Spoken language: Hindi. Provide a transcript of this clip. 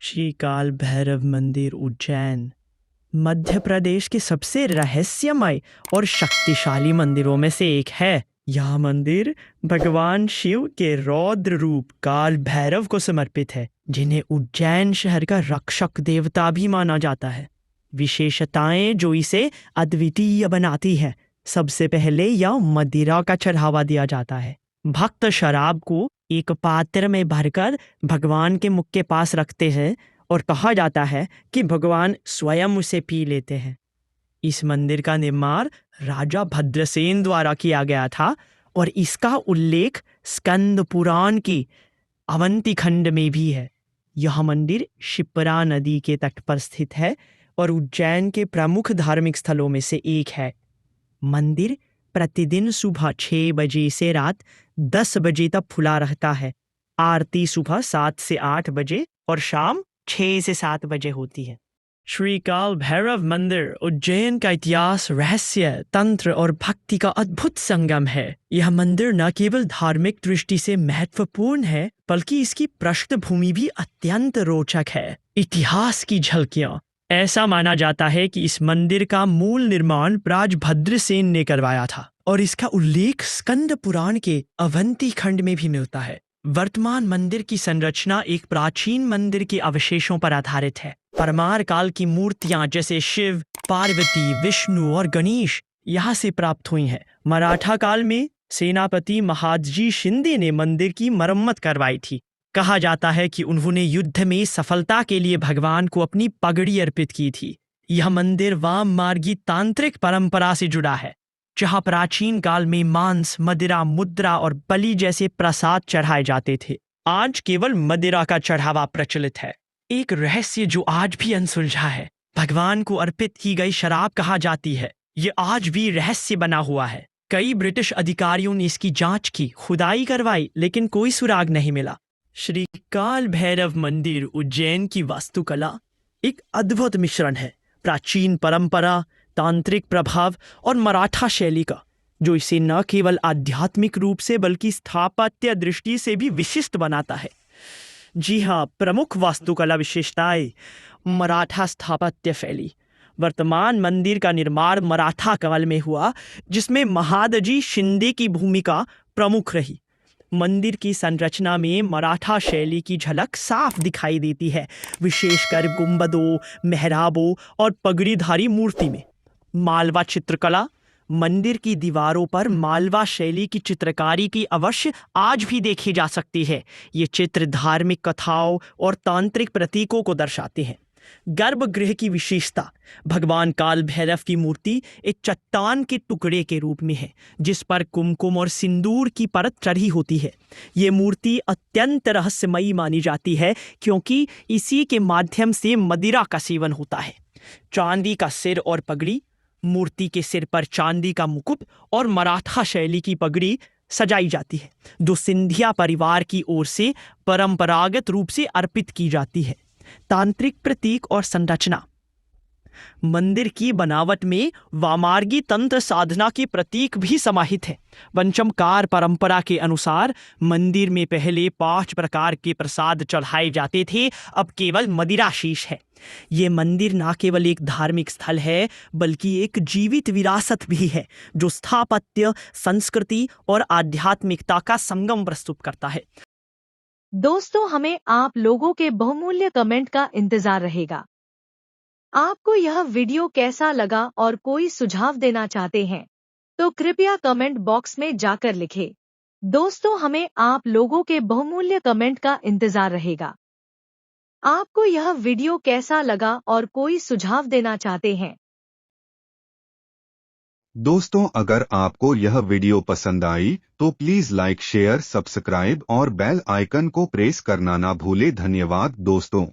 श्री काल भैरव मंदिर उज्जैन मध्य प्रदेश के सबसे रहस्यमय और शक्तिशाली मंदिरों में से एक है। यह मंदिर भगवान शिव के रौद्र रूप काल भैरव को समर्पित है, जिन्हें उज्जैन शहर का रक्षक देवता भी माना जाता है। विशेषताएं जो इसे अद्वितीय बनाती हैं। सबसे पहले यह मदिरा का चढ़ावा दिया जाता है। भक्त शराब को एक पात्र में भरकर भगवान के मुख के पास रखते हैं और कहा जाता है कि भगवान स्वयं उसे पी लेते हैं। इस मंदिर का निर्माण राजा भद्रसेन द्वारा किया गया था और इसका उल्लेख स्कंद पुराण की अवंती खंड में भी है। यह मंदिर शिप्रा नदी के तट पर स्थित है और उज्जैन के प्रमुख धार्मिक स्थलों में से एक है। मंदिर प्रतिदिन सुबह 6 बजे से रात 10 बजे तक खुला रहता है। आरती सुबह 7 से 8 बजे और शाम 6 से 7 बजे होती है। श्री काल भैरव मंदिर उज्जैन का इतिहास, रहस्य, तंत्र और भक्ति का अद्भुत संगम है। यह मंदिर न केवल धार्मिक दृष्टि से महत्वपूर्ण है, बल्कि इसकी पृष्ठभूमि भी अत्यंत रोचक है। इतिहास की झलकियां। ऐसा माना जाता है कि इस मंदिर का मूल निर्माण राज भद्रसेन ने करवाया था और इसका उल्लेख स्कंद पुराण के अवंती खंड में भी मिलता है। वर्तमान मंदिर की संरचना एक प्राचीन मंदिर के अवशेषों पर आधारित है। परमार काल की मूर्तियां जैसे शिव, पार्वती, विष्णु और गणेश यहाँ से प्राप्त हुई हैं। मराठा काल में सेनापति महादजी शिंदे ने मंदिर की मरम्मत करवाई थी। कहा जाता है कि उन्होंने युद्ध में सफलता के लिए भगवान को अपनी पगड़ी अर्पित की थी। यह मंदिर वाम मार्गी तांत्रिक परंपरा से जुड़ा है, जहां प्राचीन काल में मांस, मदिरा, मुद्रा और बलि जैसे प्रसाद चढ़ाए जाते थे। आज केवल मदिरा का चढ़ावा प्रचलित है। एक रहस्य जो आज भी अनसुलझा है। भगवान को अर्पित की गई शराब कहा जाती है। ये आज भी रहस्य बना हुआ है। कई ब्रिटिश अधिकारियों ने इसकी जांच की, खुदाई करवाई, लेकिन कोई सुराग नहीं मिला। श्री काल भैरव मंदिर उज्जैन की वास्तुकला एक अद्भुत मिश्रण है। प्राचीन परंपरा, तांत्रिक प्रभाव और मराठा शैली का, जो इसे न केवल आध्यात्मिक रूप से बल्कि स्थापत्य दृष्टि से भी विशिष्ट बनाता है। जी हाँ, प्रमुख वास्तुकला विशेषताएं। मराठा स्थापत्य शैली। वर्तमान मंदिर का निर्माण मराठा काल में हुआ, जिसमें महादजी शिंदे की भूमिका प्रमुख रही। मंदिर की संरचना में मराठा शैली की झलक साफ दिखाई देती है, विशेषकर गुंबदों, मेहराबों और पगड़ीधारी मूर्ति में। मालवा चित्रकला। मंदिर की दीवारों पर मालवा शैली की चित्रकारी की अवश्य आज भी देखी जा सकती है। ये चित्र धार्मिक कथाओं और तांत्रिक प्रतीकों को दर्शाते हैं। गर्भगृह की विशेषता। भगवान काल भैरव की मूर्ति एक चट्टान के टुकड़े के रूप में है, जिस पर कुमकुम और सिंदूर की परत चढ़ी होती है। ये मूर्ति अत्यंत रहस्यमयी मानी जाती है, क्योंकि इसी के माध्यम से मदिरा का सेवन होता है। चांदी का सिर और पगड़ी। मूर्ति के सिर पर चांदी का मुकुट और मराठा शैली की पगड़ी सजाई जाती है, जो सिंधिया परिवार की ओर से परंपरागत रूप से अर्पित की जाती है। तांत्रिक प्रतीक और संरचना। मंदिर की बनावट में वामार्गी तंत्र साधना के प्रतीक भी समाहित है। पंचमकार परंपरा के अनुसार मंदिर में पहले 5 प्रकार के प्रसाद चढ़ाए जाते थे, अब केवल मदिरा शेष है। ये मंदिर न केवल एक धार्मिक स्थल है, बल्कि एक जीवित विरासत भी है, जो स्थापत्य, संस्कृति और आध्यात्मिकता का संगम प्रस्तुत करता है। दोस्तों, हमें आप लोगों के बहुमूल्य कमेंट का इंतजार रहेगा। आपको यह वीडियो कैसा लगा और कोई सुझाव देना चाहते हैं तो कृपया कमेंट बॉक्स में जाकर लिखें। दोस्तों, हमें आप लोगों के बहुमूल्य कमेंट का इंतजार रहेगा। आपको यह वीडियो कैसा लगा और कोई सुझाव देना चाहते हैं। दोस्तों, अगर आपको यह वीडियो पसंद आई तो प्लीज लाइक, शेयर, सब्सक्राइब और बेल आइकन को प्रेस करना ना भूले। धन्यवाद दोस्तों।